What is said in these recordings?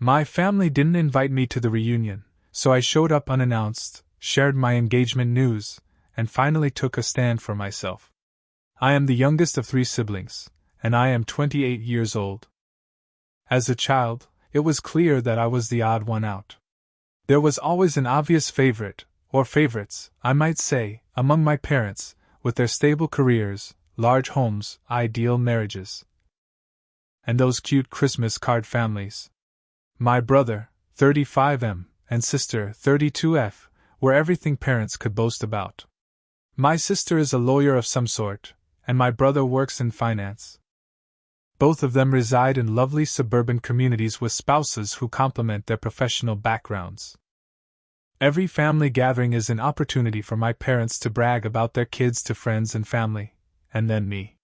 My family didn't invite me to the reunion, so I showed up unannounced, shared my engagement news, and finally took a stand for myself. I am the youngest of 3 siblings, and I am 28 years old. As a child, it was clear that I was the odd one out. There was always an obvious favorite, or favorites, I might say, among my parents, with their stable careers, large homes, ideal marriages, and those cute Christmas card families. My brother, 35M, and sister, 32F, were everything parents could boast about. My sister is a lawyer of some sort, and my brother works in finance. Both of them reside in lovely suburban communities with spouses who complement their professional backgrounds. Every family gathering is an opportunity for my parents to brag about their kids to friends and family, and then me.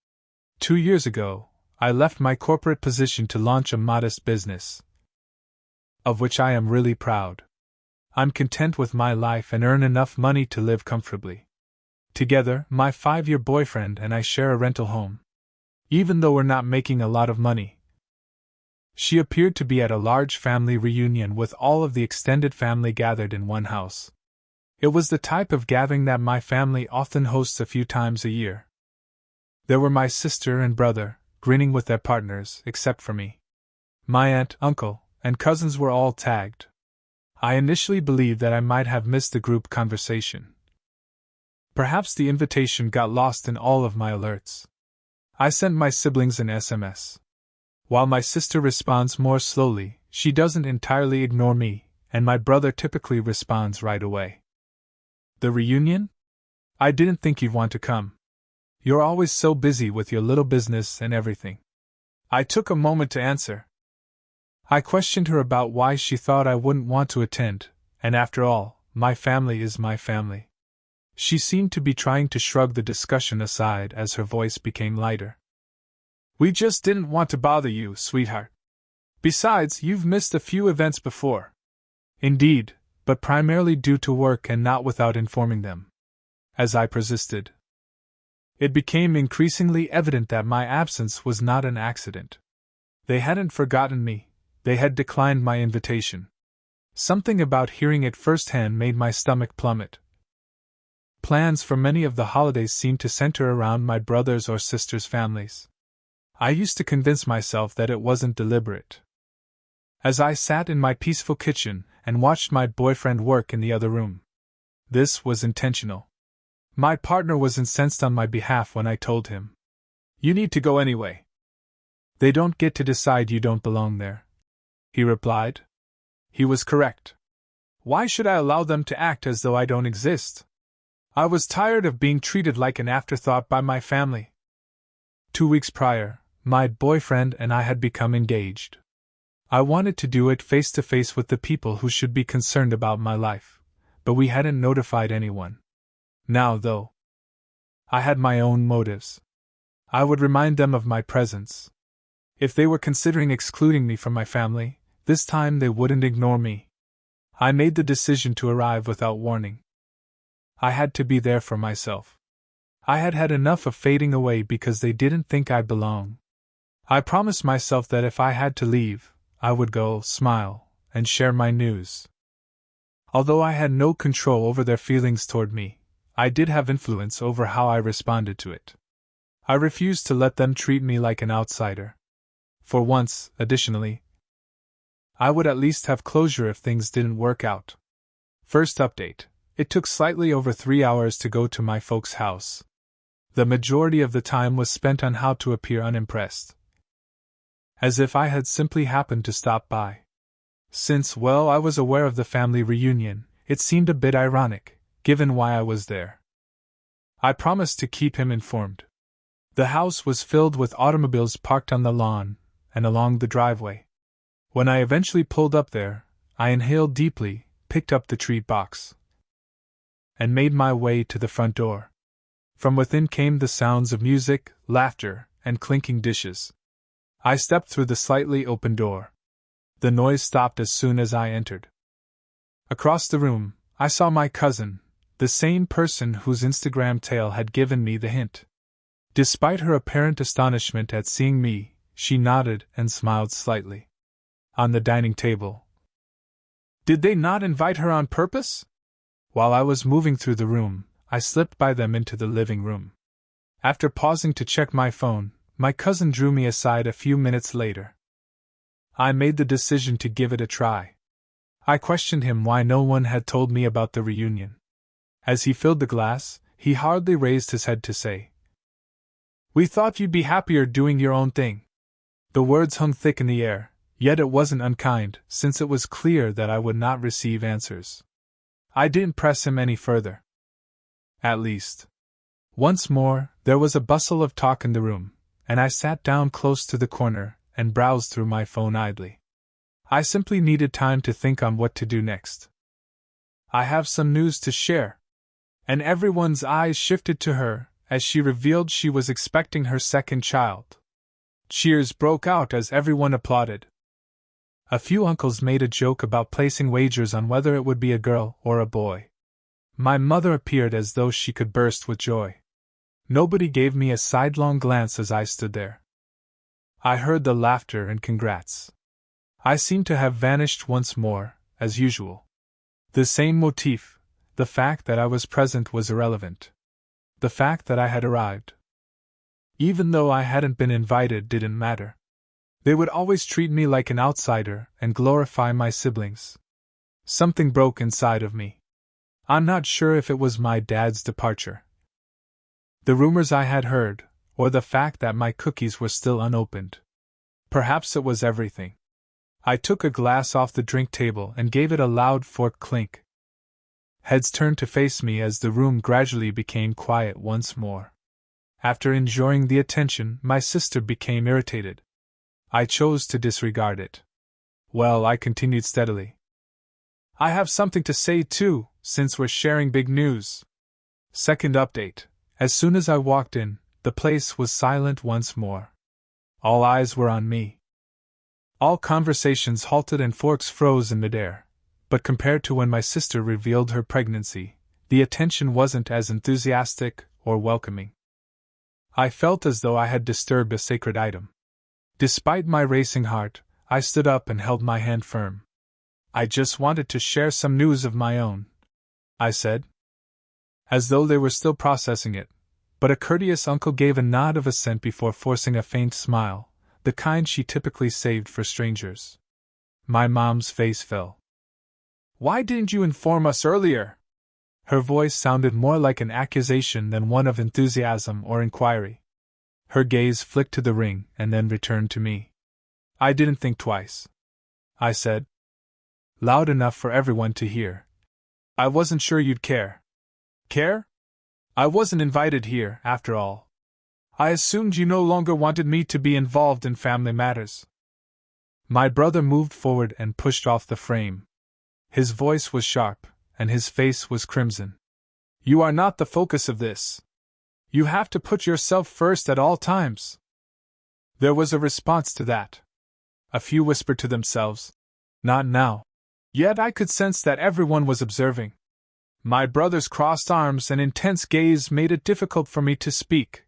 2 years ago, I left my corporate position to launch a modest business, of which I am really proud. I'm content with my life and earn enough money to live comfortably. Together, my 5-year boyfriend and I share a rental home. Even though we're not making a lot of money. She appeared to be at a large family reunion with all of the extended family gathered in one house. It was the type of gathering that my family often hosts a few times a year. There were my sister and brother, grinning with their partners, except for me. My aunt, uncle, and cousins were all tagged. I initially believed that I might have missed the group conversation. Perhaps the invitation got lost in all of my alerts. I sent my siblings an SMS. While my sister responds more slowly, she doesn't entirely ignore me, and my brother typically responds right away. The reunion? I didn't think you'd want to come. You're always so busy with your little business and everything. I took a moment to answer. I questioned her about why she thought I wouldn't want to attend, and after all, my family is my family. She seemed to be trying to shrug the discussion aside as her voice became lighter. We just didn't want to bother you, sweetheart. Besides, you've missed a few events before. Indeed, but primarily due to work and not without informing them. As I persisted, it became increasingly evident that my absence was not an accident. They hadn't forgotten me, they had declined my invitation. Something about hearing it firsthand made my stomach plummet. Plans for many of the holidays seemed to center around my brother's or sister's families. I used to convince myself that it wasn't deliberate. As I sat in my peaceful kitchen and watched my boyfriend work in the other room, this was intentional. My partner was incensed on my behalf when I told him, "You need to go anyway. They don't get to decide you don't belong there," he replied. He was correct. Why should I allow them to act as though I don't exist? I was tired of being treated like an afterthought by my family. 2 weeks prior, my boyfriend and I had become engaged. I wanted to do it face to face with the people who should be concerned about my life, but we hadn't notified anyone. Now, though, I had my own motives. I would remind them of my presence. If they were considering excluding me from my family, this time they wouldn't ignore me. I made the decision to arrive without warning. I had to be there for myself. I had had enough of fading away because they didn't think I belonged. I promised myself that if I had to leave, I would go, smile, and share my news. Although I had no control over their feelings toward me, I did have influence over how I responded to it. I refused to let them treat me like an outsider. For once, additionally, I would at least have closure if things didn't work out. First update. It took slightly over 3 hours to go to my folks' house. The majority of the time was spent on how to appear unimpressed. As if I had simply happened to stop by. Since, well, I was aware of the family reunion, it seemed a bit ironic, given why I was there. I promised to keep him informed. The house was filled with automobiles parked on the lawn and along the driveway. When I eventually pulled up there, I inhaled deeply, picked up the treat box, and made my way to the front door. From within came the sounds of music, laughter, and clinking dishes. I stepped through the slightly open door. The noise stopped as soon as I entered. Across the room, I saw my cousin, the same person whose Instagram tale had given me the hint. Despite her apparent astonishment at seeing me, she nodded and smiled slightly. On the dining table. Did they not invite her on purpose? While I was moving through the room, I slipped by them into the living room. After pausing to check my phone, my cousin drew me aside a few minutes later. I made the decision to give it a try. I questioned him why no one had told me about the reunion. As he filled the glass, he hardly raised his head to say, "We thought you'd be happier doing your own thing." The words hung thick in the air, yet it wasn't unkind, since it was clear that I would not receive answers. I didn't press him any further. At least. Once more, there was a bustle of talk in the room, and I sat down close to the corner and browsed through my phone idly. I simply needed time to think on what to do next. "I have some news to share." And everyone's eyes shifted to her as she revealed she was expecting her second child. Cheers broke out as everyone applauded. A few uncles made a joke about placing wagers on whether it would be a girl or a boy. My mother appeared as though she could burst with joy. Nobody gave me a sidelong glance as I stood there. I heard the laughter and congrats. I seemed to have vanished once more, as usual. The same motif, the fact that I was present was irrelevant. The fact that I had arrived, even though I hadn't been invited, didn't matter. They would always treat me like an outsider and glorify my siblings. Something broke inside of me. I'm not sure if it was my dad's departure, the rumors I had heard, or the fact that my cookies were still unopened. Perhaps it was everything. I took a glass off the drink table and gave it a loud fork clink. Heads turned to face me as the room gradually became quiet once more. After enjoying the attention, my sister became irritated. I chose to disregard it. "Well," I continued steadily, "I have something to say too, since we're sharing big news." Second update. As soon as I walked in, the place was silent once more. All eyes were on me. All conversations halted and forks froze in midair. But compared to when my sister revealed her pregnancy, the attention wasn't as enthusiastic or welcoming. I felt as though I had disturbed a sacred item. Despite my racing heart, I stood up and held my hand firm. "I just wanted to share some news of my own," I said, as though they were still processing it, but a courteous uncle gave a nod of assent before forcing a faint smile, the kind she typically saved for strangers. My mom's face fell. "Why didn't you inform us earlier?" Her voice sounded more like an accusation than one of enthusiasm or inquiry. Her gaze flicked to the ring and then returned to me. "I didn't think twice," I said, loud enough for everyone to hear. "I wasn't sure you'd care." "Care? I wasn't invited here, after all. I assumed you no longer wanted me to be involved in family matters." My brother moved forward and pushed off the frame. His voice was sharp, and his face was crimson. "You are not the focus of this. You have to put yourself first at all times." There was a response to that. A few whispered to themselves, "Not now." Yet I could sense that everyone was observing. My brother's crossed arms and intense gaze made it difficult for me to speak.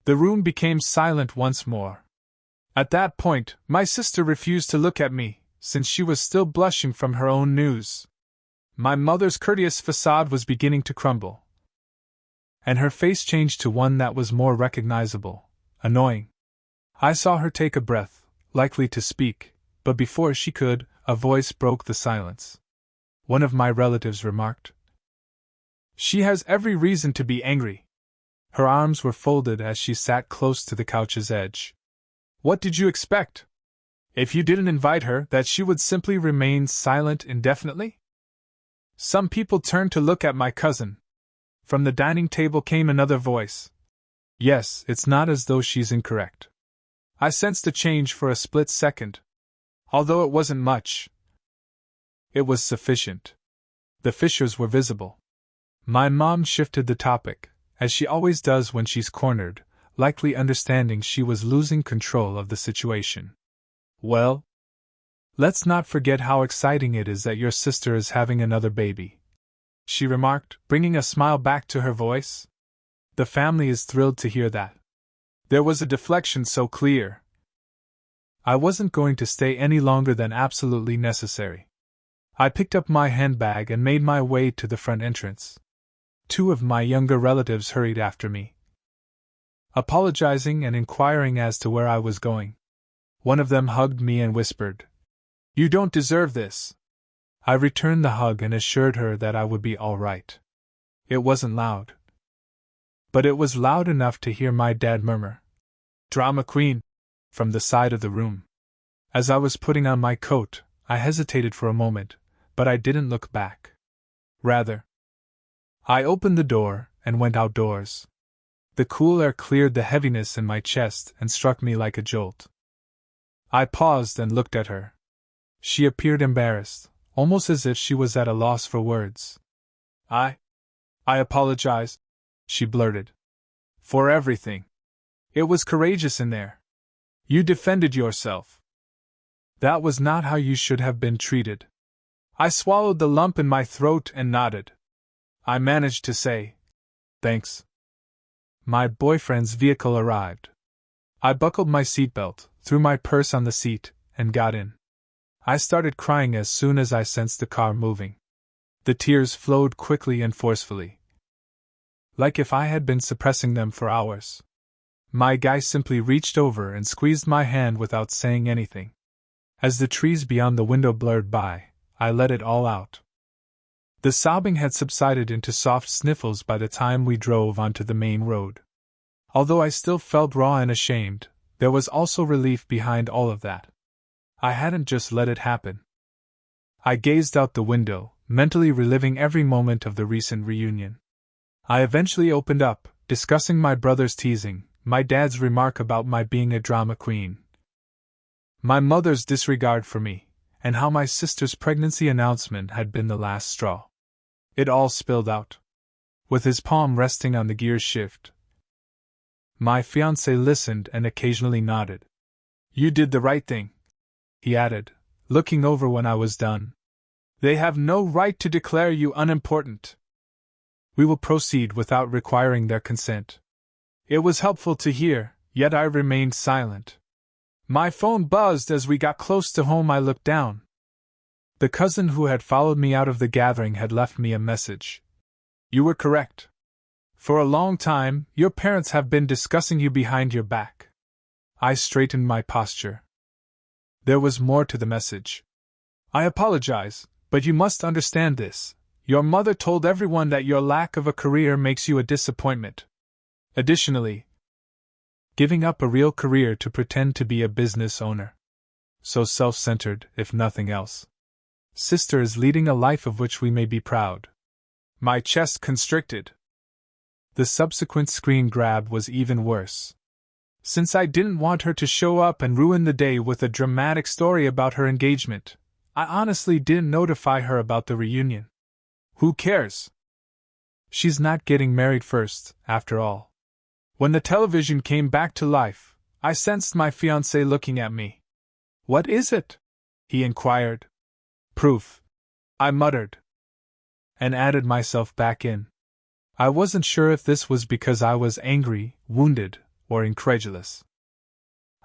The room became silent once more. At that point, my sister refused to look at me, since she was still blushing from her own news. My mother's courteous facade was beginning to crumble, and her face changed to one that was more recognizable, annoying. I saw her take a breath, likely to speak, but before she could, a voice broke the silence. One of my relatives remarked, "She has every reason to be angry." Her arms were folded as she sat close to the couch's edge. "What did you expect? If you didn't invite her, that she would simply remain silent indefinitely?" Some people turned to look at my cousin. From the dining table came another voice. "Yes, it's not as though she's incorrect." I sensed a change for a split second. Although it wasn't much, it was sufficient. The fissures were visible. My mom shifted the topic, as she always does when she's cornered, likely understanding she was losing control of the situation. "Well, let's not forget how exciting it is that your sister is having another baby," she remarked, bringing a smile back to her voice. "The family is thrilled to hear that." There was a deflection so clear. I wasn't going to stay any longer than absolutely necessary. I picked up my handbag and made my way to the front entrance. 2 of my younger relatives hurried after me, apologizing and inquiring as to where I was going. One of them hugged me and whispered, "You don't deserve this." I returned the hug and assured her that I would be all right. It wasn't loud, but it was loud enough to hear my dad murmur, "Drama queen," from the side of the room. As I was putting on my coat, I hesitated for a moment, but I didn't look back. Rather, I opened the door and went outdoors. The cool air cleared the heaviness in my chest and struck me like a jolt. I paused and looked at her. She appeared embarrassed, almost as if she was at a loss for words. I apologize," she blurted. "For everything. It was courageous in there. You defended yourself. That was not how you should have been treated." I swallowed the lump in my throat and nodded. I managed to say, "Thanks." My boyfriend's vehicle arrived. I buckled my seatbelt, threw my purse on the seat, and got in. I started crying as soon as I sensed the car moving. The tears flowed quickly and forcefully, like if I had been suppressing them for hours. My guy simply reached over and squeezed my hand without saying anything. As the trees beyond the window blurred by, I let it all out. The sobbing had subsided into soft sniffles by the time we drove onto the main road. Although I still felt raw and ashamed, there was also relief behind all of that. I hadn't just let it happen. I gazed out the window, mentally reliving every moment of the recent reunion. I eventually opened up, discussing my brother's teasing, my dad's remark about my being a drama queen, my mother's disregard for me, and how my sister's pregnancy announcement had been the last straw. It all spilled out. With his palm resting on the gear shift, my fiancé listened and occasionally nodded. "You did the right thing," he added, looking over when I was done. "They have no right to declare you unimportant. We will proceed without requiring their consent." It was helpful to hear, yet I remained silent. My phone buzzed as we got close to home. I looked down. The cousin who had followed me out of the gathering had left me a message. "You were correct. For a long time, your parents have been discussing you behind your back." I straightened my posture. There was more to the message. "I apologize, but you must understand this. Your mother told everyone that your lack of a career makes you a disappointment. Additionally, giving up a real career to pretend to be a business owner. So self-centered, if nothing else. Sister is leading a life of which we may be proud." My chest constricted. The subsequent screen grab was even worse. Since I didn't want her to show up and ruin the day with a dramatic story about her engagement, I honestly didn't notify her about the reunion. Who cares? She's not getting married first, after all. When the television came back to life, I sensed my fiancé looking at me. "What is it?" he inquired. "Proof," I muttered, and added myself back in. I wasn't sure if this was because I was angry, wounded, or incredulous.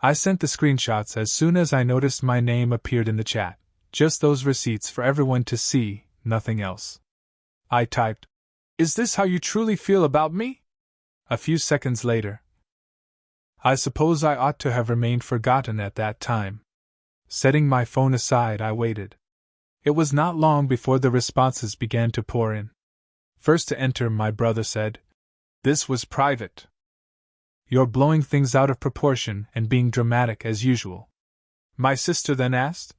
I sent the screenshots as soon as I noticed my name appeared in the chat. Just those receipts for everyone to see, nothing else. I typed, "Is this how you truly feel about me?" A few seconds later. I suppose I ought to have remained forgotten at that time. Setting my phone aside, I waited. It was not long before the responses began to pour in. First to enter, my brother said, "This was private. You're blowing things out of proportion and being dramatic as usual." My sister then asked,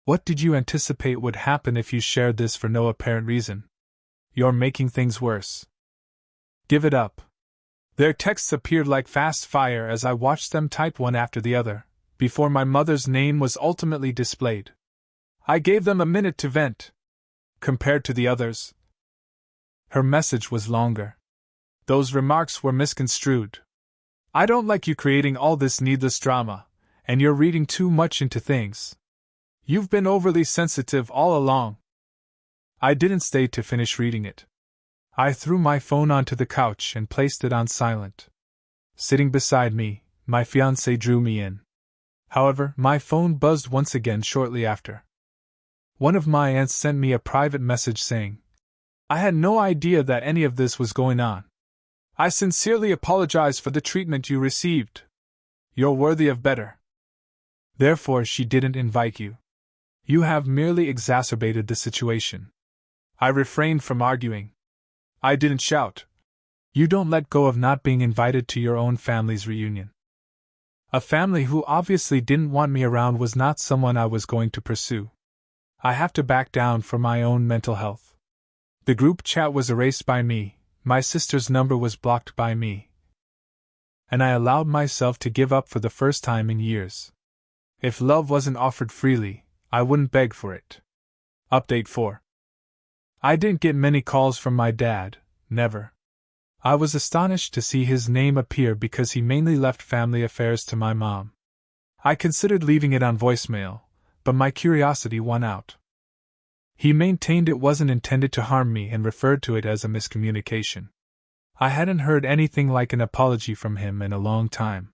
"What did you anticipate would happen if you shared this for no apparent reason? You're making things worse. Give it up." Their texts appeared like fast fire as I watched them type one after the other, before my mother's name was ultimately displayed. I gave them a minute to vent. Compared to the others, her message was longer. Those remarks were misconstrued. "I don't like you creating all this needless drama, and you're reading too much into things. You've been overly sensitive all along." I didn't stay to finish reading it. I threw my phone onto the couch and placed it on silent. Sitting beside me, my fiancé drew me in. However, my phone buzzed once again shortly after. One of my aunts sent me a private message saying, "I had no idea that any of this was going on. I sincerely apologize for the treatment you received. You're worthy of better. Therefore, she didn't invite you. You have merely exacerbated the situation." I refrained from arguing. I didn't shout. You don't let go of not being invited to your own family's reunion. A family who obviously didn't want me around was not someone I was going to pursue. I have to back down for my own mental health. The group chat was erased by me, my sister's number was blocked by me. And I allowed myself to give up for the first time in years. If love wasn't offered freely, I wouldn't beg for it. Update 4. I didn't get many calls from my dad, never. I was astonished to see his name appear because he mainly left family affairs to my mom. I considered leaving it on voicemail, but my curiosity won out. He maintained it wasn't intended to harm me and referred to it as a miscommunication. I hadn't heard anything like an apology from him in a long time.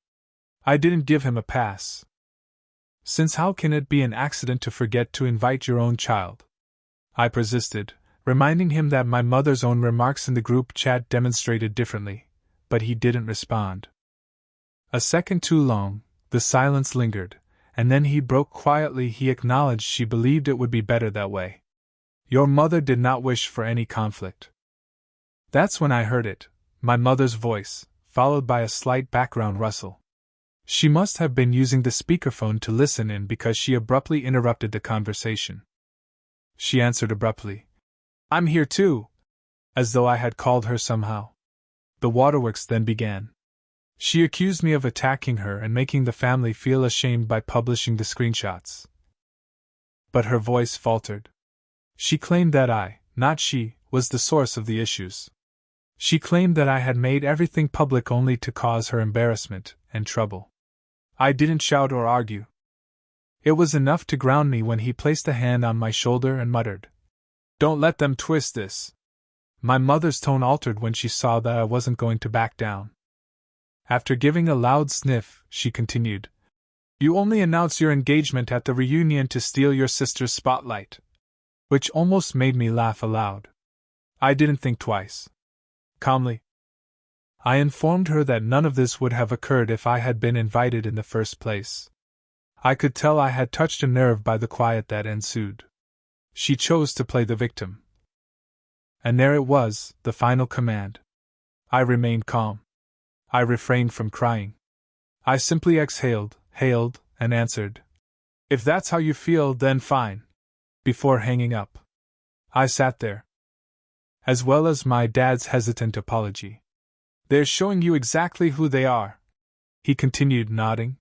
I didn't give him a pass. Since how can it be an accident to forget to invite your own child? I persisted, reminding him that my mother's own remarks in the group chat demonstrated differently, but he didn't respond. A second too long, the silence lingered, and then he broke quietly. He acknowledged she believed it would be better that way. Your mother did not wish for any conflict. That's when I heard it, my mother's voice, followed by a slight background rustle. She must have been using the speakerphone to listen in because she abruptly interrupted the conversation. She answered abruptly, "I'm here too," as though I had called her somehow. The waterworks then began. She accused me of attacking her and making the family feel ashamed by publishing the screenshots. But her voice faltered. She claimed that I, not she, was the source of the issues. She claimed that I had made everything public only to cause her embarrassment and trouble. I didn't shout or argue. It was enough to ground me when he placed a hand on my shoulder and muttered, "Don't let them twist this." My mother's tone altered when she saw that I wasn't going to back down. After giving a loud sniff, she continued, "You only announce your engagement at the reunion to steal your sister's spotlight." Which almost made me laugh aloud. I didn't think twice. Calmly, I informed her that none of this would have occurred if I had been invited in the first place. I could tell I had touched a nerve by the quiet that ensued. She chose to play the victim. And there it was, the final command. I remained calm. I refrained from crying. I simply exhaled, hailed, and answered, "If that's how you feel, then fine," before hanging up. I sat there. As well as my dad's hesitant apology. "They're showing you exactly who they are," he continued, nodding.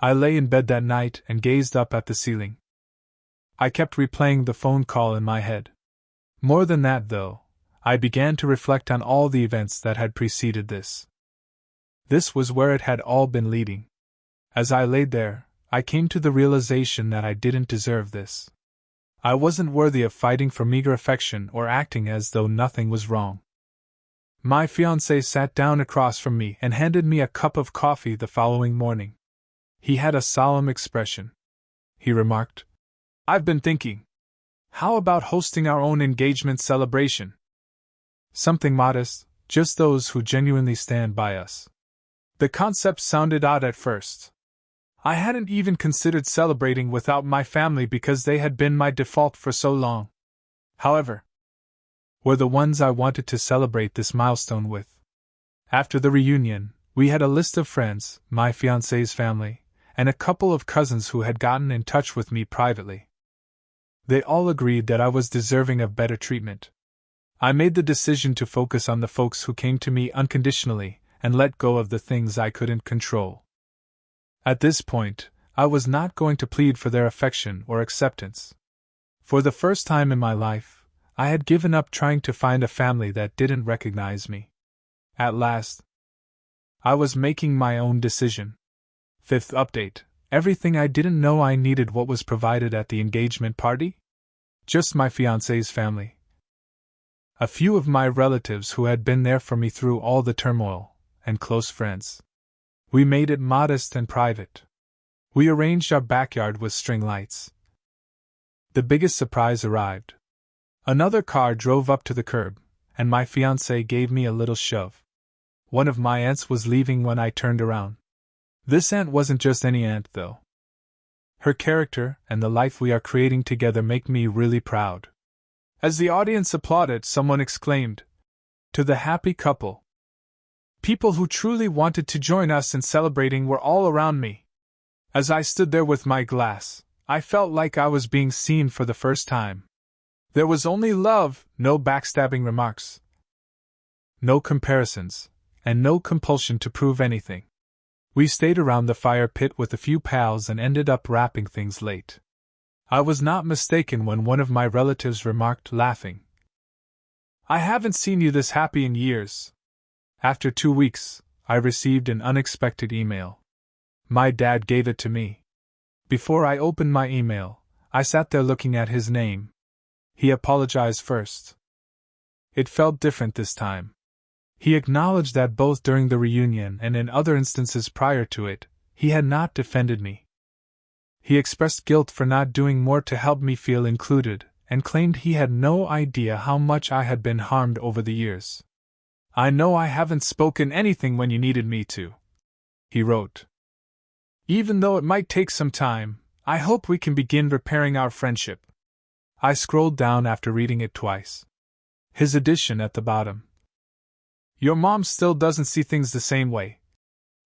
I lay in bed that night and gazed up at the ceiling. I kept replaying the phone call in my head. More than that, though, I began to reflect on all the events that had preceded this. This was where it had all been leading. As I laid there, I came to the realization that I didn't deserve this. I wasn't worthy of fighting for meager affection or acting as though nothing was wrong. My fiancé sat down across from me and handed me a cup of coffee the following morning. He had a solemn expression. He remarked, "I've been thinking. How about hosting our own engagement celebration? Something modest, just those who genuinely stand by us." The concept sounded odd at first. I hadn't even considered celebrating without my family because they had been my default for so long. However, were the ones I wanted to celebrate this milestone with. After the reunion, we had a list of friends, my fiancé's family, and a couple of cousins who had gotten in touch with me privately. They all agreed that I was deserving of better treatment. I made the decision to focus on the folks who came to me unconditionally and let go of the things I couldn't control. At this point, I was not going to plead for their affection or acceptance. For the first time in my life, I had given up trying to find a family that didn't recognize me. At last, I was making my own decision. 5th update. Everything I didn't know I needed. What was provided at the engagement party? Just my fiancé's family. A few of my relatives who had been there for me through all the turmoil, and close friends. We made it modest and private. We arranged our backyard with string lights. The biggest surprise arrived. Another car drove up to the curb, and my fiancé gave me a little shove. One of my aunts was leaving when I turned around. This aunt wasn't just any aunt, though. Her character and the life we are creating together make me really proud. As the audience applauded, someone exclaimed, "To the happy couple." People who truly wanted to join us in celebrating were all around me. As I stood there with my glass, I felt like I was being seen for the first time. There was only love, no backstabbing remarks, no comparisons, and no compulsion to prove anything. We stayed around the fire pit with a few pals and ended up wrapping things late. I was not mistaken when one of my relatives remarked, laughing, "I haven't seen you this happy in years." After 2 weeks, I received an unexpected email. My dad gave it to me. Before I opened my email, I sat there looking at his name. He apologized first. It felt different this time. He acknowledged that both during the reunion and in other instances prior to it, he had not defended me. He expressed guilt for not doing more to help me feel included, and claimed he had no idea how much I had been harmed over the years. "I know I haven't spoken anything when you needed me to," he wrote. "Even though it might take some time, I hope we can begin repairing our friendship." I scrolled down after reading it twice. His addition at the bottom, "Your mom still doesn't see things the same way,"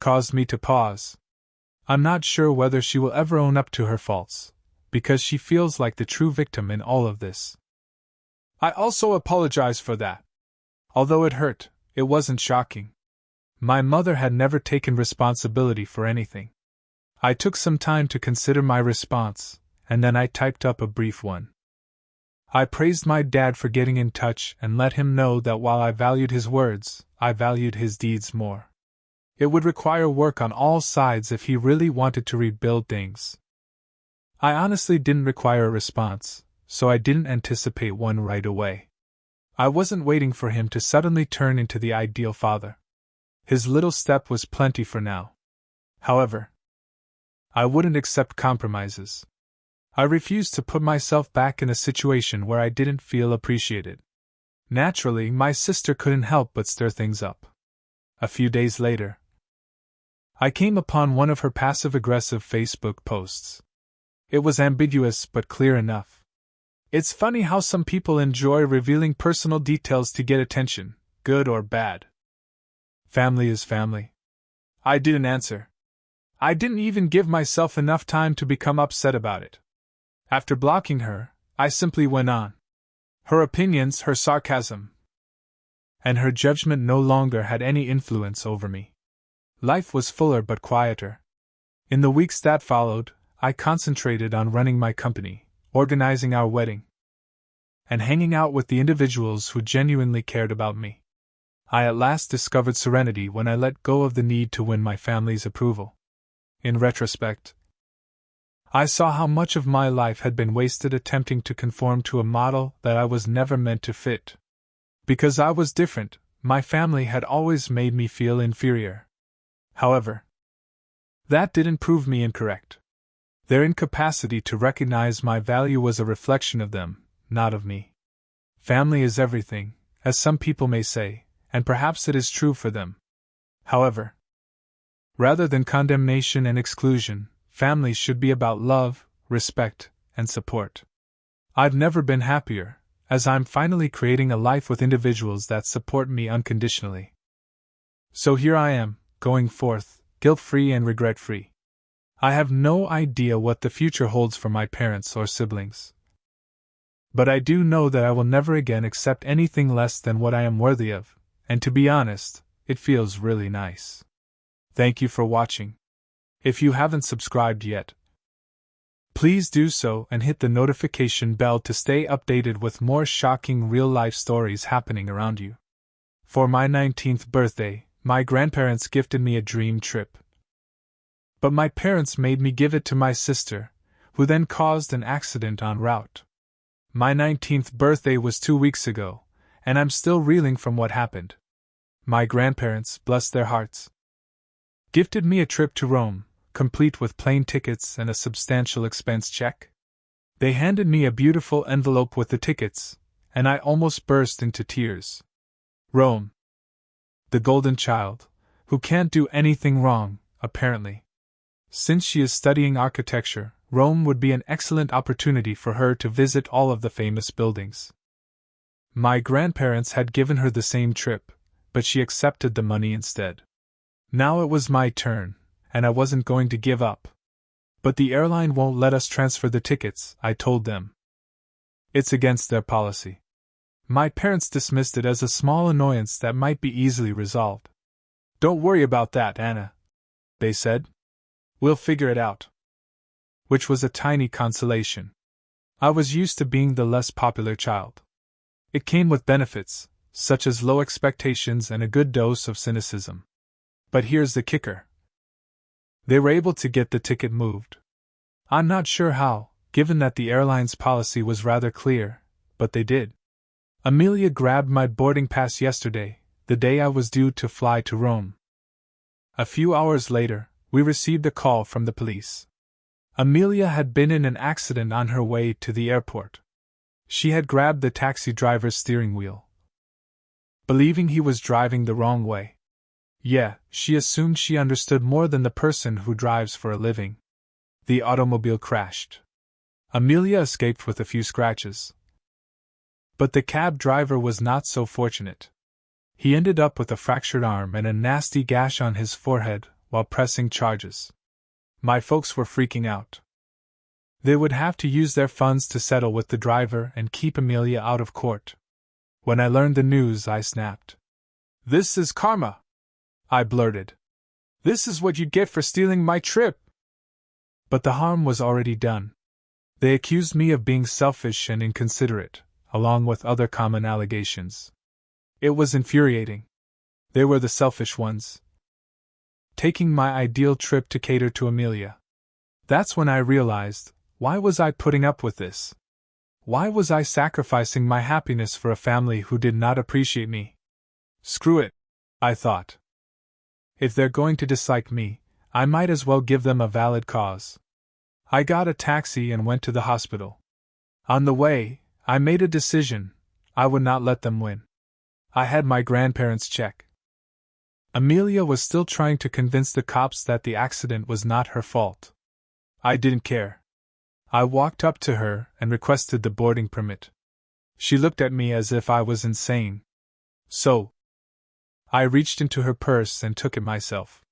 caused me to pause. I'm not sure whether she will ever own up to her faults, because she feels like the true victim in all of this. I also apologize for that. Although it hurt, it wasn't shocking. My mother had never taken responsibility for anything. I took some time to consider my response, and then I typed up a brief one. I praised my dad for getting in touch and let him know that while I valued his words, I valued his deeds more. It would require work on all sides if he really wanted to rebuild things. I honestly didn't require a response, so I didn't anticipate one right away. I wasn't waiting for him to suddenly turn into the ideal father. His little step was plenty for now. However, I wouldn't accept compromises. I refused to put myself back in a situation where I didn't feel appreciated. Naturally, my sister couldn't help but stir things up. A few days later, I came upon one of her passive-aggressive Facebook posts. It was ambiguous but clear enough. "It's funny how some people enjoy revealing personal details to get attention, good or bad. Family is family." I didn't answer. I didn't even give myself enough time to become upset about it. After blocking her, I simply went on. Her opinions, her sarcasm, and her judgment no longer had any influence over me. Life was fuller but quieter. In the weeks that followed, I concentrated on running my company, organizing our wedding, and hanging out with the individuals who genuinely cared about me. I at last discovered serenity when I let go of the need to win my family's approval. In retrospect, I saw how much of my life had been wasted attempting to conform to a model that I was never meant to fit. Because I was different, my family had always made me feel inferior. However, that didn't prove me incorrect. Their incapacity to recognize my value was a reflection of them, not of me. Family is everything, as some people may say, and perhaps it is true for them. However, rather than condemnation and exclusion, families should be about love, respect, and support. I've never been happier, as I'm finally creating a life with individuals that support me unconditionally. So here I am, going forth, guilt-free and regret-free. I have no idea what the future holds for my parents or siblings. But I do know that I will never again accept anything less than what I am worthy of, and to be honest, it feels really nice. Thank you for watching. If you haven't subscribed yet, please do so and hit the notification bell to stay updated with more shocking real-life stories happening around you. For my 19th birthday, my grandparents gifted me a dream trip. But my parents made me give it to my sister, who then caused an accident en route. My 19th birthday was 2 weeks ago, and I'm still reeling from what happened. My grandparents, bless their hearts, gifted me a trip to Rome, complete with plane tickets and a substantial expense check. They handed me a beautiful envelope with the tickets, and I almost burst into tears. Rome. The golden child, who can't do anything wrong, apparently. Since she is studying architecture, Rome would be an excellent opportunity for her to visit all of the famous buildings. My grandparents had given her the same trip, but she accepted the money instead. Now it was my turn, and I wasn't going to give up. But the airline won't let us transfer the tickets, I told them. It's against their policy. My parents dismissed it as a small annoyance that might be easily resolved. Don't worry about that, Anna, they said. We'll figure it out. Which was a tiny consolation. I was used to being the less popular child. It came with benefits, such as low expectations and a good dose of cynicism. But here's the kicker. They were able to get the ticket moved. I'm not sure how, given that the airline's policy was rather clear, but they did. Amelia grabbed my boarding pass yesterday, the day I was due to fly to Rome. A few hours later, we received a call from the police. Amelia had been in an accident on her way to the airport. She had grabbed the taxi driver's steering wheel, believing he was driving the wrong way. Yeah, she assumed she understood more than the person who drives for a living. The automobile crashed. Amelia escaped with a few scratches. But the cab driver was not so fortunate. He ended up with a fractured arm and a nasty gash on his forehead while pressing charges. My folks were freaking out. They would have to use their funds to settle with the driver and keep Amelia out of court. When I learned the news, I snapped. "This is karma," I blurted. "This is what you get for stealing my trip." But the harm was already done. They accused me of being selfish and inconsiderate, along with other common allegations. It was infuriating. They were the selfish ones, taking my ideal trip to cater to Amelia. That's when I realized, why was I putting up with this? Why was I sacrificing my happiness for a family who did not appreciate me? Screw it, I thought. If they're going to dislike me, I might as well give them a valid cause. I got a taxi and went to the hospital. On the way, I made a decision. I would not let them win. I had my grandparents' check. Amelia was still trying to convince the cops that the accident was not her fault. I didn't care. I walked up to her and requested the boarding permit. She looked at me as if I was insane. So, I reached into her purse and took it myself.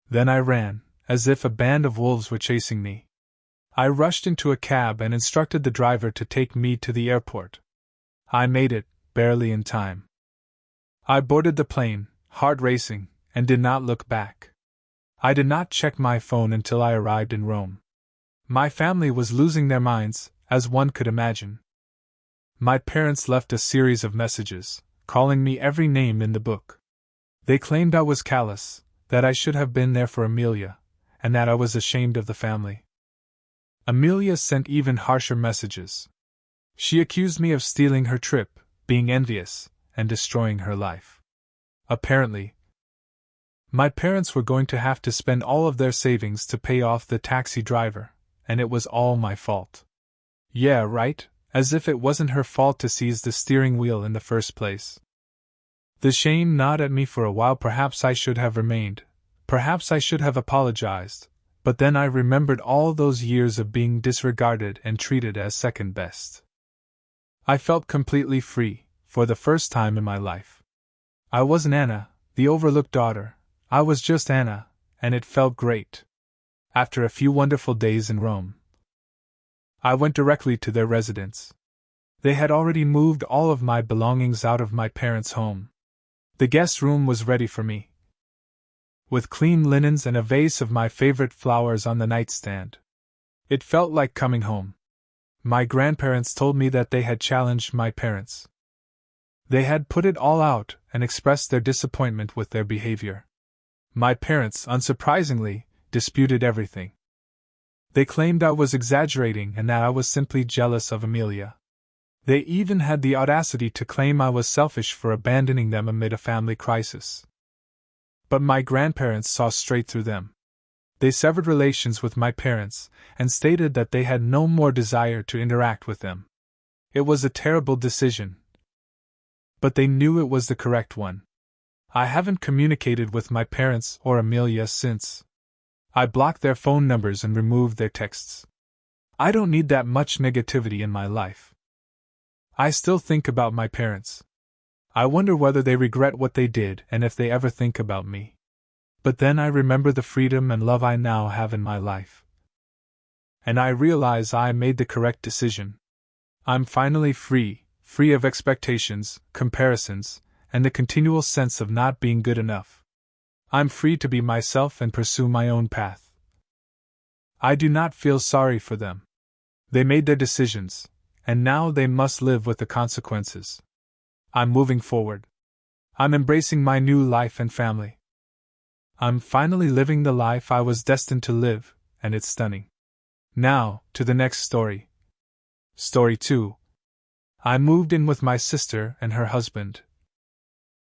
Then I ran, as if a band of wolves were chasing me. I rushed into a cab and instructed the driver to take me to the airport. I made it, barely in time. I boarded the plane, heart racing, and did not look back. I did not check my phone until I arrived in Rome. My family was losing their minds, as one could imagine. My parents left a series of messages, calling me every name in the book. They claimed I was callous, that I should have been there for Amelia, and that I was ashamed of the family. Amelia sent even harsher messages. She accused me of stealing her trip, being envious, and destroying her life. Apparently, my parents were going to have to spend all of their savings to pay off the taxi driver, and it was all my fault. Yeah, right, as if it wasn't her fault to seize the steering wheel in the first place. The shame gnawed at me for a while. Perhaps I should have remained. Perhaps I should have apologized, but then I remembered all those years of being disregarded and treated as second best. I felt completely free, for the first time in my life. I wasn't Anna, the overlooked daughter. I was just Anna, and it felt great. After a few wonderful days in Rome, I went directly to their residence. They had already moved all of my belongings out of my parents' home. The guest room was ready for me, with clean linens and a vase of my favorite flowers on the nightstand. It felt like coming home. My grandparents told me that they had challenged my parents. They had put it all out and expressed their disappointment with their behavior. My parents, unsurprisingly, disputed everything. They claimed I was exaggerating and that I was simply jealous of Amelia. They even had the audacity to claim I was selfish for abandoning them amid a family crisis. But my grandparents saw straight through them. They severed relations with my parents and stated that they had no more desire to interact with them. It was a terrible decision, but they knew it was the correct one. I haven't communicated with my parents or Amelia since. I blocked their phone numbers and removed their texts. I don't need that much negativity in my life. I still think about my parents. I wonder whether they regret what they did and if they ever think about me. But then I remember the freedom and love I now have in my life. And I realize I made the correct decision. I'm finally free of expectations, comparisons, and the continual sense of not being good enough. I'm free to be myself and pursue my own path. I do not feel sorry for them. They made their decisions, and now they must live with the consequences. I'm moving forward. I'm embracing my new life and family. I'm finally living the life I was destined to live, and it's stunning. Now, to the next story. Story 2. I moved in with my sister and her husband.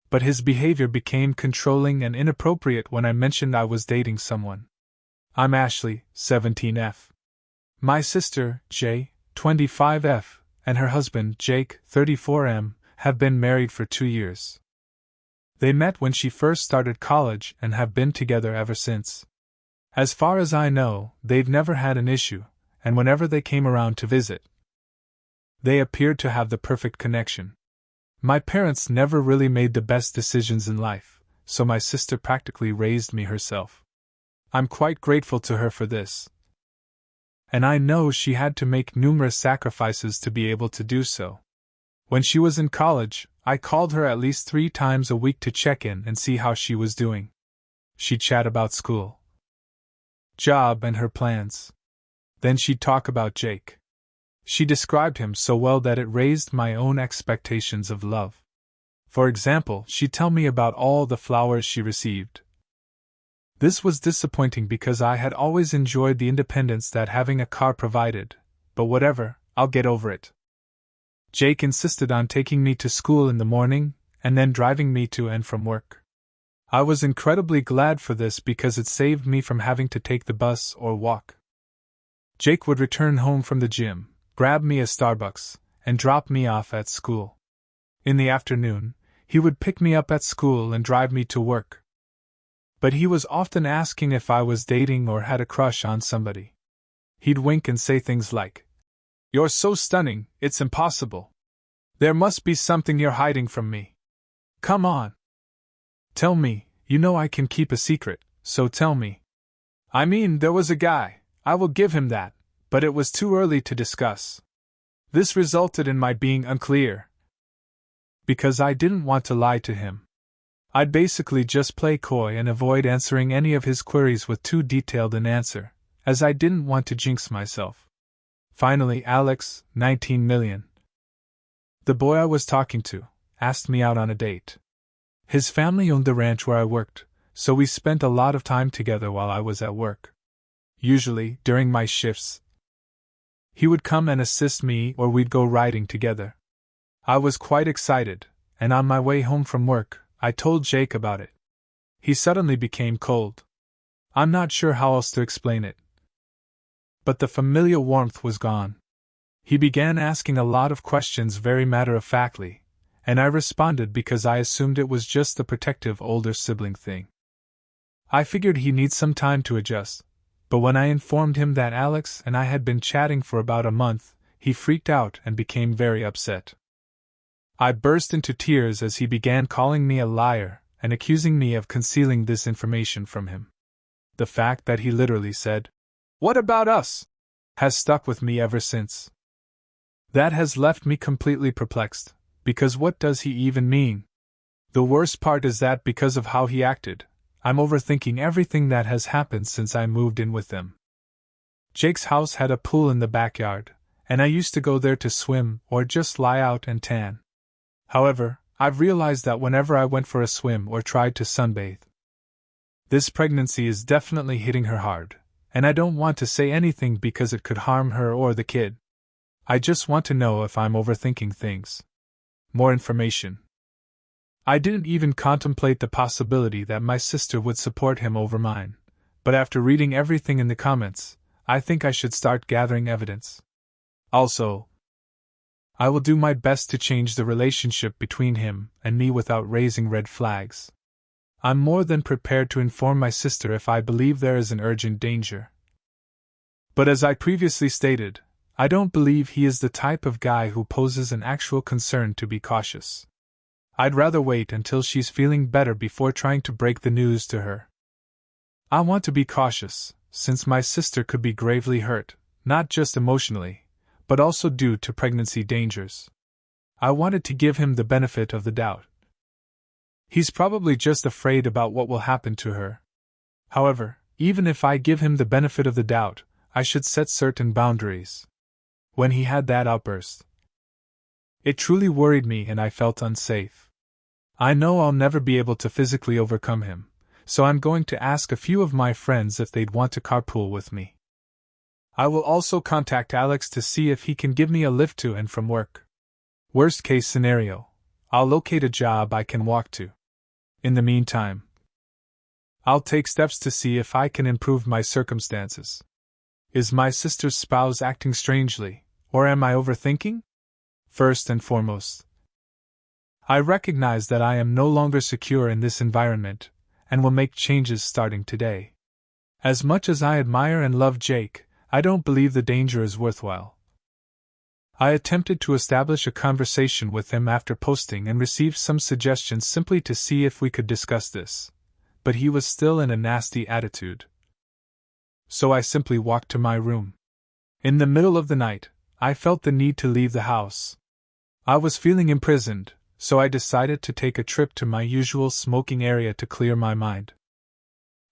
But his behavior became controlling and inappropriate when I mentioned I was dating someone. I'm Ashley, 17F. My sister, J, 25F, and her husband, Jake, 34M, have been married for 2 years. They met when she first started college and have been together ever since. As far as I know, they've never had an issue, and whenever they came around to visit, they appeared to have the perfect connection. My parents never really made the best decisions in life, so my sister practically raised me herself. I'm quite grateful to her for this. And I know she had to make numerous sacrifices to be able to do so. When she was in college, I called her at least 3 times a week to check in and see how she was doing. She'd chat about school, job, and her plans. Then she'd talk about Jake. She described him so well that it raised my own expectations of love. For example, she'd tell me about all the flowers she received. This was disappointing because I had always enjoyed the independence that having a car provided, but whatever, I'll get over it. Jake insisted on taking me to school in the morning, and then driving me to and from work. I was incredibly glad for this because it saved me from having to take the bus or walk. Jake would return home from the gym, grab me a Starbucks, and drop me off at school. In the afternoon, he would pick me up at school and drive me to work. But he was often asking if I was dating or had a crush on somebody. He'd wink and say things like, "You're so stunning, it's impossible. There must be something you're hiding from me. Come on. Tell me, you know I can keep a secret, so tell me." I mean, there was a guy, I will give him that, but it was too early to discuss. This resulted in my being unclear. Because I didn't want to lie to him. I'd basically just play coy and avoid answering any of his queries with too detailed an answer, as I didn't want to jinx myself. Finally, Alex, 19 million. The boy I was talking to, asked me out on a date. His family owned the ranch where I worked, so we spent a lot of time together while I was at work. Usually, during my shifts, he would come and assist me or we'd go riding together. I was quite excited, and on my way home from work, I told Jake about it. He suddenly became cold. I'm not sure how else to explain it. But the familiar warmth was gone. He began asking a lot of questions very matter-of-factly, and I responded because I assumed it was just the protective older sibling thing. I figured he needs some time to adjust, but when I informed him that Alex and I had been chatting for about a month, he freaked out and became very upset. I burst into tears as he began calling me a liar and accusing me of concealing this information from him. The fact that he literally said, "What about us?" has stuck with me ever since. That has left me completely perplexed, because what does he even mean? The worst part is that because of how he acted, I'm overthinking everything that has happened since I moved in with them. Jake's house had a pool in the backyard, and I used to go there to swim or just lie out and tan. However, I've realized that whenever I went for a swim or tried to sunbathe, this pregnancy is definitely hitting her hard, and I don't want to say anything because it could harm her or the kid. I just want to know if I'm overthinking things. More information. I didn't even contemplate the possibility that my sister would support him over mine, but after reading everything in the comments, I think I should start gathering evidence. Also, I will do my best to change the relationship between him and me without raising red flags. I'm more than prepared to inform my sister if I believe there is an urgent danger. But as I previously stated, I don't believe he is the type of guy who poses an actual concern to be cautious. I'd rather wait until she's feeling better before trying to break the news to her. I want to be cautious, since my sister could be gravely hurt, not just emotionally, but also due to pregnancy dangers. I wanted to give him the benefit of the doubt. He's probably just afraid about what will happen to her. However, even if I give him the benefit of the doubt, I should set certain boundaries. When he had that outburst, it truly worried me and I felt unsafe. I know I'll never be able to physically overcome him, so I'm going to ask a few of my friends if they'd want to carpool with me. I will also contact Alex to see if he can give me a lift to and from work. Worst case scenario, I'll locate a job I can walk to. In the meantime, I'll take steps to see if I can improve my circumstances. Is my sister's spouse acting strangely, or am I overthinking? First and foremost, I recognize that I am no longer secure in this environment, and will make changes starting today. As much as I admire and love Jake, I don't believe the danger is worthwhile. I attempted to establish a conversation with him after posting and received some suggestions simply to see if we could discuss this, but he was still in a nasty attitude. So I simply walked to my room. In the middle of the night, I felt the need to leave the house. I was feeling imprisoned, so I decided to take a trip to my usual smoking area to clear my mind.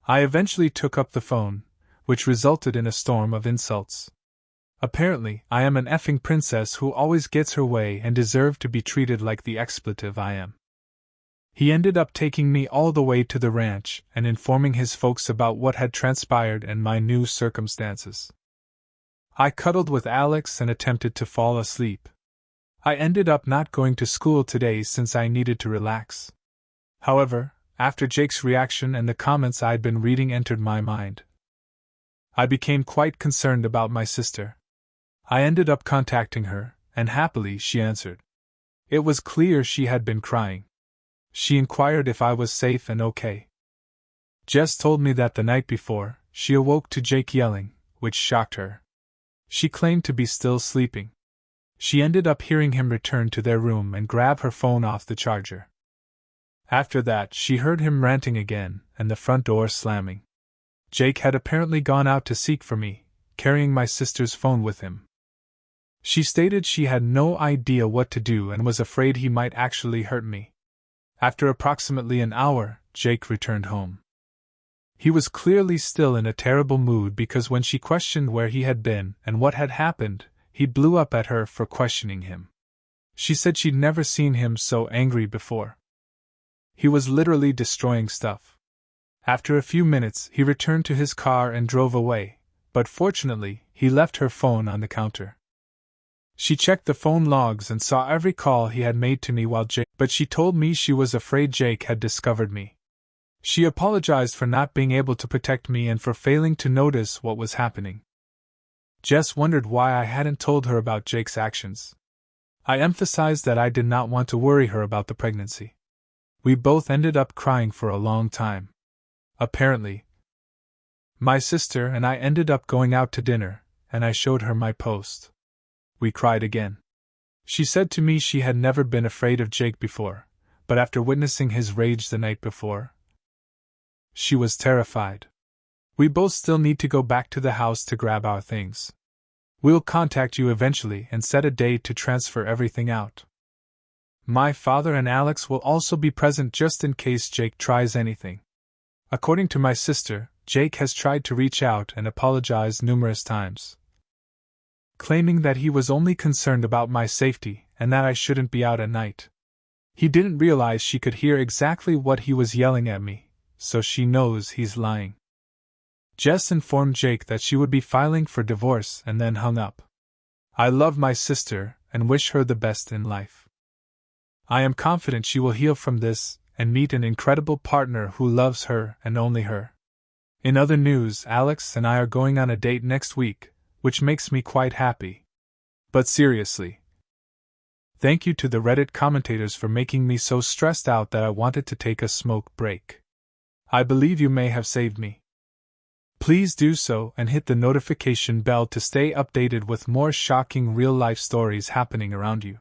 I eventually took up the phone, which resulted in a storm of insults. Apparently, I am an effing princess who always gets her way and deserve to be treated like the expletive I am. He ended up taking me all the way to the ranch and informing his folks about what had transpired and my new circumstances. I cuddled with Alex and attempted to fall asleep. I ended up not going to school today since I needed to relax. However, after Jake's reaction and the comments I'd been reading entered my mind, I became quite concerned about my sister. I ended up contacting her, and happily she answered. It was clear she had been crying. She inquired if I was safe and okay. Jess told me that the night before, she awoke to Jake yelling, which shocked her. She claimed to be still sleeping. She ended up hearing him return to their room and grab her phone off the charger. After that, she heard him ranting again and the front door slamming. Jake had apparently gone out to seek for me, carrying my sister's phone with him. She stated she had no idea what to do and was afraid he might actually hurt me. After approximately an hour, Jake returned home. He was clearly still in a terrible mood because when she questioned where he had been and what had happened, he blew up at her for questioning him. She said she'd never seen him so angry before. He was literally destroying stuff. After a few minutes, he returned to his car and drove away, but fortunately, he left her phone on the counter. She checked the phone logs and saw every call he had made to me but she told me she was afraid Jake had discovered me. She apologized for not being able to protect me and for failing to notice what was happening. Jess wondered why I hadn't told her about Jake's actions. I emphasized that I did not want to worry her about the pregnancy. We both ended up crying for a long time. Apparently, my sister and I ended up going out to dinner, and I showed her my post. We cried again. She said to me she had never been afraid of Jake before, but after witnessing his rage the night before, she was terrified. We both still need to go back to the house to grab our things. We'll contact you eventually and set a date to transfer everything out. My father and Alex will also be present just in case Jake tries anything. According to my sister, Jake has tried to reach out and apologize numerous times, claiming that he was only concerned about my safety and that I shouldn't be out at night. He didn't realize she could hear exactly what he was yelling at me, so she knows he's lying. Jess informed Jake that she would be filing for divorce and then hung up. I love my sister and wish her the best in life. I am confident she will heal from this and meet an incredible partner who loves her and only her. In other news, Alex and I are going on a date next week, which makes me quite happy. But seriously, thank you to the Reddit commentators for making me so stressed out that I wanted to take a smoke break. I believe you may have saved me. Please do so and hit the notification bell to stay updated with more shocking real-life stories happening around you.